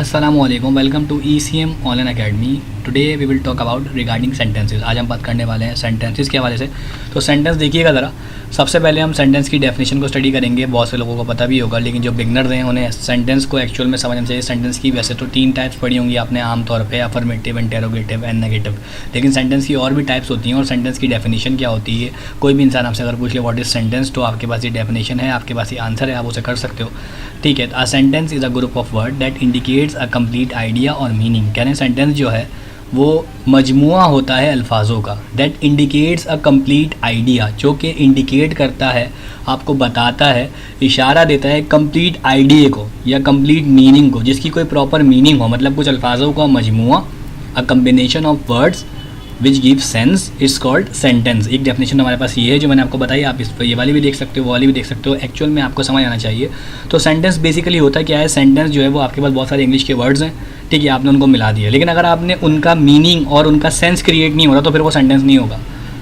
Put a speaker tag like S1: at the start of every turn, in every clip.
S1: अस्सलामुअलैकुम, welcome to ECM online academy. Today we will talk about regarding sentences. आज हम बात करने वाले हैं सेंटेंसेस के हवाले से। तो सेंटेंस देखिएगा ज़रा। सबसे पहले हम सेंटेंस की डेफिनेशन को स्टडी करेंगे। बहुत से लोगों को पता भी होगा, लेकिन जो बिगनर्स हैं उन्हें सेंटेंस को एक्चुअल में समझना चाहिए। सेंटेंस की वैसे तो 3 टाइप्स पढ़ी होंगी आपने आमतौर पे, अफर्मेटिव, इंटेरोगेटिव एंड नेगेटिव। लेकिन सेंटेंस की और भी टाइप्स होती हैं और सेंटेंस की डेफिनेशन क्या होती है। कोई भी इंसान आपसे अगर पूछ ले व्हाट इज़ सेंटेंस, तो आपके पास ये डेफिनेशन है, आपके पास ये आंसर है, आप उसे कर सकते हो। ठीक है। A sentence is a group of word that indicates a complete idea और मीनिंग। कह रहे हैं सेंटेंस जो है वो मजमुआ होता है अल्फाजों का। That indicates a complete idea, जो कि इंडिकेट करता है, आपको बताता है, इशारा देता है कंप्लीट आइडिया को या कंप्लीट मीनिंग को, जिसकी कोई प्रॉपर मीनिंग हो। मतलब कुछ अल्फाजों का मजमुआ, a combination of words which give sense is called sentence. एक डेफिनेशन हमारे पास ये है जो मैंने आपको बताई। आप इस पर ये वाली भी देख सकते हो, वो वाली भी देख सकते हो। एक्चुअल में आपको समझ आना चाहिए। तो सेंटेंस बेसिकली होता क्या है? सेंटेंस जो है वो आपके पास बहुत सारे इंग्लिश के वर्ड्स हैं, ठीक है, आपने उनको मिला दिया, लेकिन अगर आपने उनका मीनिंग और उनका सेंस क्रिएट नहीं हो रहा तो फिर वो सेंटेंस नहीं होगा।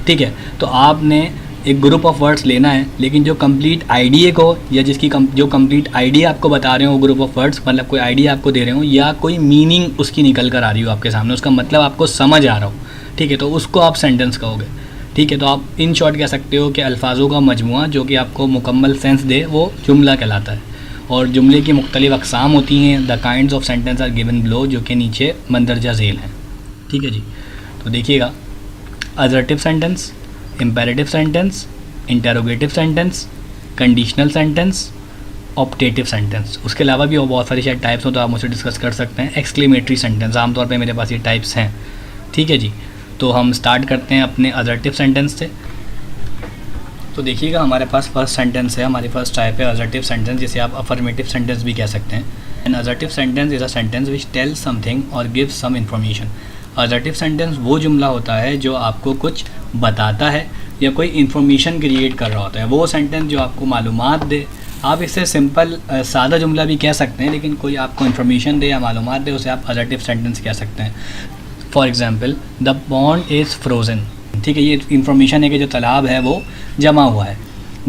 S1: ठीक है। तो आपने एक ग्रुप ऑफ वर्ड्स लेना है, लेकिन जो कंप्लीट आइडिया को या जिसकी जो कंप्लीट आइडिया आपको बता रहे हो, ग्रुप ऑफ वर्ड्स मतलब कोई आइडिया आपको दे रहे हो या कोई मीनिंग उसकी निकल कर आ रही हो आपके सामने, उसका मतलब आपको समझ आ रहा हो, ठीक है, तो उसको आप सेंटेंस कहोगे। ठीक है। तो आप इन शॉर्ट कह सकते हो कि अल्फाजों का मजमुआ जो कि आपको मुकम्मल सेंस दे, वो जुमला कहलाता है। और जुमले की मुख्तलिफ अक़साम होती हैं। The kinds of sentence are given below, जो कि नीचे मंदरजा झेल हैं। ठीक है जी। तो देखिएगा, assertive sentence, imperative sentence, interrogative sentence, conditional sentence, optative sentence. उसके अलावा भी और बहुत सारी शायद टाइप्स हो तो आप मुझसे डिस्कस कर सकते हैं। एक्सक्लेमेटरी सेंटेंस, आमतौर पे मेरे पास ये टाइप्स हैं। ठीक है जी। तो हम स्टार्ट करते हैं अपने असर्टिव सेंटेंस से। तो देखिएगा, हमारे पास फर्स्ट सेंटेंस है, हमारी फर्स्ट टाइप है असर्टिव सेंटेंस, जिसे आप अफर्मेटिव सेंटेंस भी कह सकते हैं। An assertive sentence is a sentence which tells something और gives some information. Assertive sentence वो जुमला होता है जो आपको कुछ बताता है या कोई इन्फॉर्मेशन क्रिएट कर रहा होता है। वो सेंटेंस जो आपको मालूमात दे। आप इससे सिंपल सादा जुमला भी कह सकते हैं, लेकिन कोई आपको इन्फॉर्मेशन दे या मालूमात दे, उसे आप असर्टिव सेंटेंस कह सकते हैं। For example, the pond is frozen. ठीक है, ये इन्फॉर्मेशन है कि जो तालाब है वो जमा हुआ है।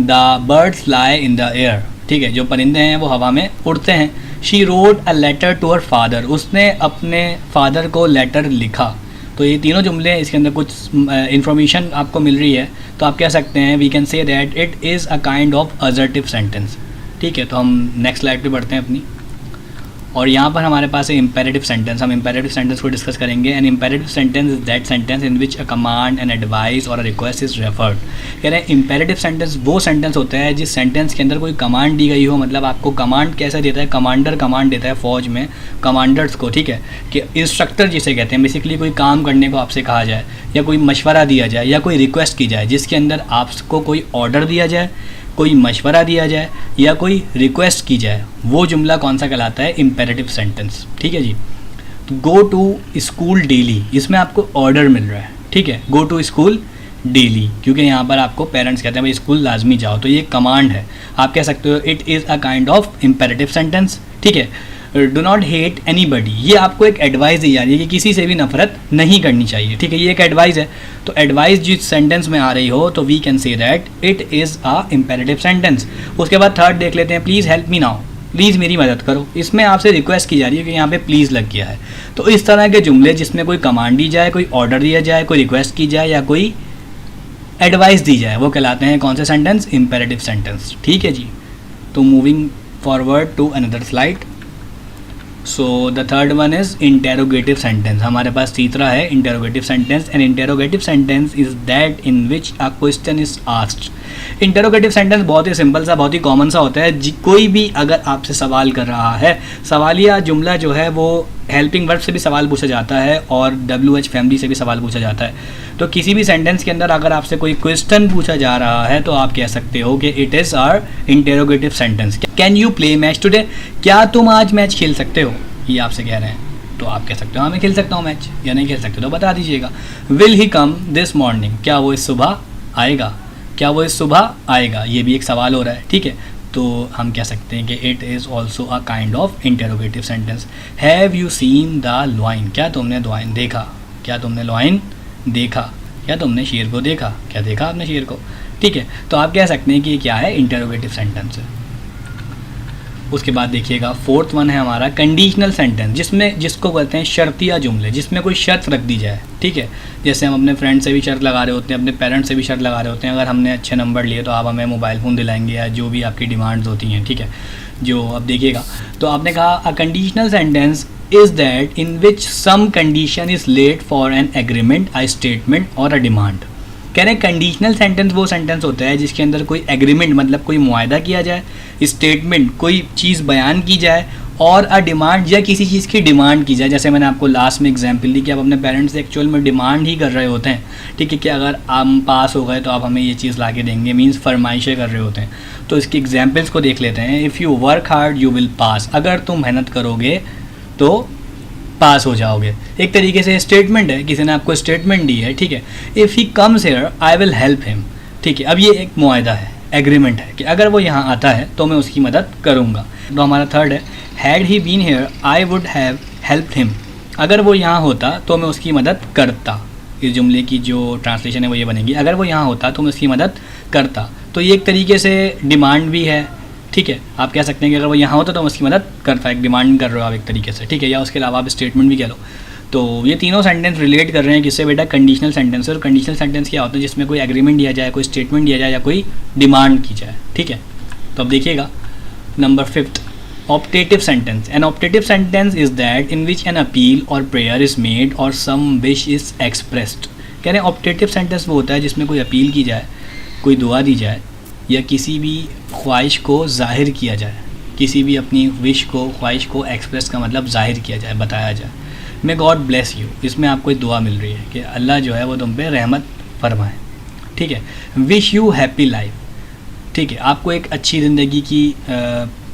S1: The birds fly in the air. ठीक है, जो परिंदे हैं वो हवा में उड़ते हैं। She wrote a letter to her father. उसने अपने फादर को लेटर लिखा। तो ये तीनों जुमले, इसके अंदर कुछ इन्फॉर्मेशन आपको मिल रही है, तो आप कह सकते हैं we can say that it is a kind of assertive sentence. ठीक है। तो हम नेक्स्ट स्लाइड पे बढ़ते हैं अपनी, और यहाँ पर हमारे पास है इम्पेरेटिव सेंटेंस। हम इम्पेरेटिव सेंटेंस को डिस्कस करेंगे। An imperative sentence is that sentence in which a command, an advice और अ रिक्वेस्ट इज रेफर्ड। कह रहे हैं इम्पेरेटिव सेंटेंस वो सेंटेंस होता है जिस सेंटेंस के अंदर कोई कमांड दी गई हो। मतलब आपको कमांड कैसा देता है? कमांडर कमांड देता है फ़ौज में कमांडर्स को, ठीक है, कि इंस्ट्रक्टर जिसे कहते हैं। बेसिकली कोई काम करने को आपसे कहा जाए या कोई मशवरा दिया जाए या कोई रिक्वेस्ट की जाए, जिसके अंदर आपको कोई ऑर्डर दिया जाए, कोई मशवरा दिया जाए या कोई रिक्वेस्ट की जाए, वो जुमला कौन सा कहलाता है? Imperative sentence. ठीक है जी। तो गो टू स्कूल डेली, इसमें आपको ऑर्डर मिल रहा है। ठीक है, गो टू स्कूल डेली, क्योंकि यहाँ पर आपको पेरेंट्स कहते हैं भाई स्कूल लाजमी जाओ, तो ये कमांड है। आप कह सकते हो it is a kind of imperative sentence. ठीक है। डो नॉट हेट एनी बडी, ये आपको एक एडवाइस दी जा रही है कि किसी से भी नफरत नहीं करनी चाहिए। ठीक है, ये एक एडवाइस है। तो एडवाइस जिस सेंटेंस में आ रही हो तो we can say that it is a imperative sentence. उसके बाद थर्ड देख लेते हैं, please help me now, please मेरी मदद करो। इसमें आपसे रिक्वेस्ट की जा रही है कि यहाँ पे प्लीज़ लग गया है। तो इस तरह के जुमले जिसमें कोई कमांड दी जाए, कोई ऑर्डर दिया जाए, कोई रिक्वेस्ट की जाए या कोई एडवाइस दी जाए, वो कहलाते हैं कौन से सेंटेंस? Imperative sentence. ठीक है जी। तो moving forward to another slide. So the third one is interrogative sentence. हमारे पास तीसरा है interrogative sentence. An interrogative sentence is that in which a question is asked. Interrogative sentence बहुत ही सिंपल सा, बहुत ही कॉमन सा होता है। कोई भी अगर आपसे सवाल कर रहा है, सवालिया जुमला जो है वो हेल्पिंग वर्ब से भी सवाल पूछा जाता है और WH फैमिली से भी सवाल पूछा जाता है। तो किसी भी सेंटेंस के अंदर अगर आपसे कोई क्वेश्चन पूछा जा रहा है तो आप कह सकते हो कि it is our interrogative sentence. Can you play match today? क्या तुम आज मैच खेल सकते हो? ये आपसे कह रहे हैं, तो आप कह सकते हो हाँ मैं खेल सकता हूँ मैच, या नहीं खेल सकते तो बता दीजिएगा। Will he come this morning? क्या वो इस सुबह आएगा? क्या वो इस सुबह आएगा? ये भी एक सवाल हो रहा है। ठीक है। तो हम कह सकते हैं कि it is also a kind of interrogative sentence. Have you seen the lion? क्या तुमने लॉइन देखा? क्या तुमने लॉइन देखा? क्या तुमने शेर को देखा? क्या देखा आपने शेर को? ठीक है। तो आप कह सकते हैं कि ये क्या है? इंटेरोगेटिव सेंटेंस है। उसके बाद देखिएगा फोर्थ वन है हमारा कंडीशनल सेंटेंस, जिसको कहते हैं शर्तिया जुमले, जिसमें कोई शर्त रख दी जाए। ठीक है, जैसे हम अपने फ्रेंड से भी शर्त लगा रहे होते हैं, अपने पेरेंट्स से भी शर्त लगा रहे होते हैं, अगर हमने अच्छे नंबर लिए तो आप हमें मोबाइल फ़ोन दिलाएंगे, या जो भी आपकी डिमांड्स होती हैं। ठीक है, जो अब देखिएगा, तो आपने कहा a conditional sentence is that in which some condition is laid for an agreement, a statement और अ डिमांड। कह रहे हैं कंडीशनल सेंटेंस वो सेंटेंस होता है जिसके अंदर कोई एग्रीमेंट मतलब कोई मुआहदा किया जाए, स्टेटमेंट कोई चीज़ बयान की जाए, और अ डिमांड या किसी चीज़ की डिमांड की जाए। जैसे मैंने आपको लास्ट में एग्जांपल दी कि आप अपने पेरेंट्स से एक्चुअल में डिमांड ही कर रहे होते हैं। ठीक है, कि अगर हम पास हो गए तो आप हमें ये चीज़ ला के देंगे, मीन्स फरमाइशें कर रहे होते हैं। तो इसकी एग्जाम्पल्स को देख लेते हैं। If you work hard you will pass, अगर तुम मेहनत करोगे तो पास हो जाओगे। एक तरीके से स्टेटमेंट है, किसी ने आपको स्टेटमेंट दी है। ठीक है, if he comes here I will help him. ठीक है, अब ये एक मुआहदा है, एग्रीमेंट है कि अगर वो यहाँ आता है तो मैं उसकी मदद करूँगा। तो हमारा थर्ड है had he been here I would have helped him, अगर वो यहाँ होता तो मैं उसकी मदद करता। इस जुमले की जो ट्रांसलेशन है वो ये बनेगी, अगर वो यहाँ होता तो मैं उसकी मदद करता। तो ये एक तरीके से डिमांड भी है। ठीक है, आप कह सकते हैं कि अगर वो यहाँ होता तो मैं उसकी मदद करता, एक डिमांड कर रहे हो आप एक तरीके से। ठीक है, या उसके अलावा आप स्टेटमेंट भी कह लो। तो ये तीनों सेंटेंस रिलेट कर रहे हैं किससे बेटा, कंडीशनल सेंटेंस। और कंडीशनल सेंटेंस क्या होता है, जिसमें कोई एग्रीमेंट दिया जाए, कोई स्टेटमेंट दिया जाए, या कोई डिमांड की जाए। ठीक है, तो अब देखिएगा number 5, optative sentence. An optative sentence is that in which an appeal और प्रेयर इज मेड और सम विश इज एक्सप्रेस्ड। कह रहे हैं ऑप्टेटिव सेंटेंस वो होता है जिसमें कोई अपील की जाए, कोई दुआ दी जाए, या किसी भी ख्वाहिश को ज़ाहिर किया जाए, किसी भी अपनी विश को, ख्वाहिश को एक्सप्रेस का मतलब ज़ाहिर किया जाए, बताया जाए। मे गॉड ब्लेस यू, इसमें आपको एक दुआ मिल रही है कि अल्लाह जो है वो तुम पे रहमत फरमाए। ठीक है, विश यू हैप्पी लाइफ। ठीक है, आपको एक अच्छी ज़िंदगी की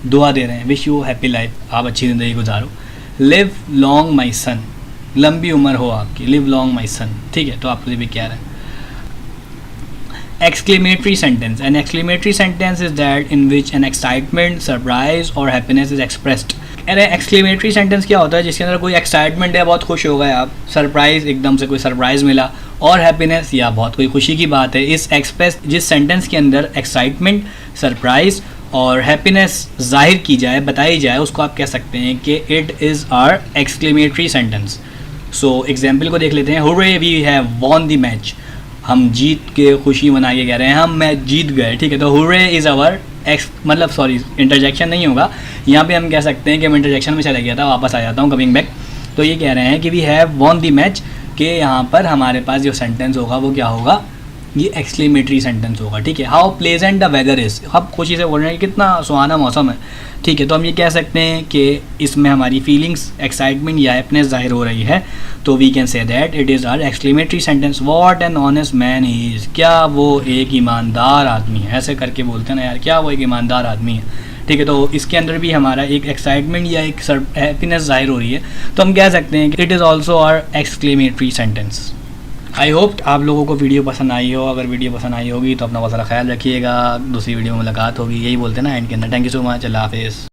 S1: दुआ दे रहे हैं, विश यू हैप्पी लाइफ, आप अच्छी ज़िंदगी गुजारो। लिव लॉन्ग माई सन, लंबी उम्र हो आपकी, लिव लॉन्ग माई सन। ठीक है, तो आपको ये भी कह रहे हैं। Exclamatory sentence. An exclamatory sentence is that in which an excitement, surprise or happiness is expressed. अरे एक्सक्लेमेटरी सेंटेंस क्या होता है, जिसके अंदर कोई एक्साइटमेंट है, बहुत खुश हो गए आप, सरप्राइज, एकदम से कोई सरप्राइज मिला, और हैप्पीनेस या बहुत कोई खुशी की बात है। इस एक्सप्रेस जिस सेंटेंस के अंदर एक्साइटमेंट, सरप्राइज और हैप्पीनेस जाहिर की जाए, बताई जाए, उसको आप कह सकते हैं कि it is are exclamatory sentence. So example को देख लेते हैं। Hurray we have won the match, हम जीत के खुशी मना के कह रहे हैं, हम मैच जीत गए। ठीक है, तो हुर्रे इज़ आवर मतलब सॉरी इंटरजेक्शन नहीं होगा यहाँ पे, हम कह सकते हैं कि मैं इंटरजेक्शन में चला गया था, वापस आ जाता हूँ, कमिंग बैक। तो ये कह रहे हैं कि we have won the match, कि यहाँ पर हमारे पास जो सेंटेंस होगा वो क्या होगा, ये एक्सक्लेमेटरी सेंटेंस होगा। ठीक है, how pleasant the weather is, हम खुशी से बोल रहे हैं कि कितना सुहाना मौसम है। ठीक है, तो हम ये कह सकते हैं कि इसमें हमारी फीलिंग्स, एक्साइटमेंट या हैप्पीनेस जाहिर हो रही है, तो we can say that it is are exclamatory sentence. What an honest man he is, क्या वो एक ईमानदार आदमी है, ऐसे करके बोलते हैं ना यार, क्या वो एक ईमानदार आदमी है। ठीक है, तो इसके अंदर भी हमारा एक एक्साइटमेंट या एक हैप्पीनेस जाहिर हो रही है, तो हम कह सकते हैं कि it is also are exclamatory sentence. I hope आप लोगों को वीडियो पसंद आई हो। अगर वीडियो पसंद आई होगी तो अपना बहुत सारा ख्याल रखिएगा, दूसरी वीडियो में मुलाकात होगी, यही बोलते हैं ना एंड के अंदर। थैंक यू सो मच, अल्लाह हाफिज़।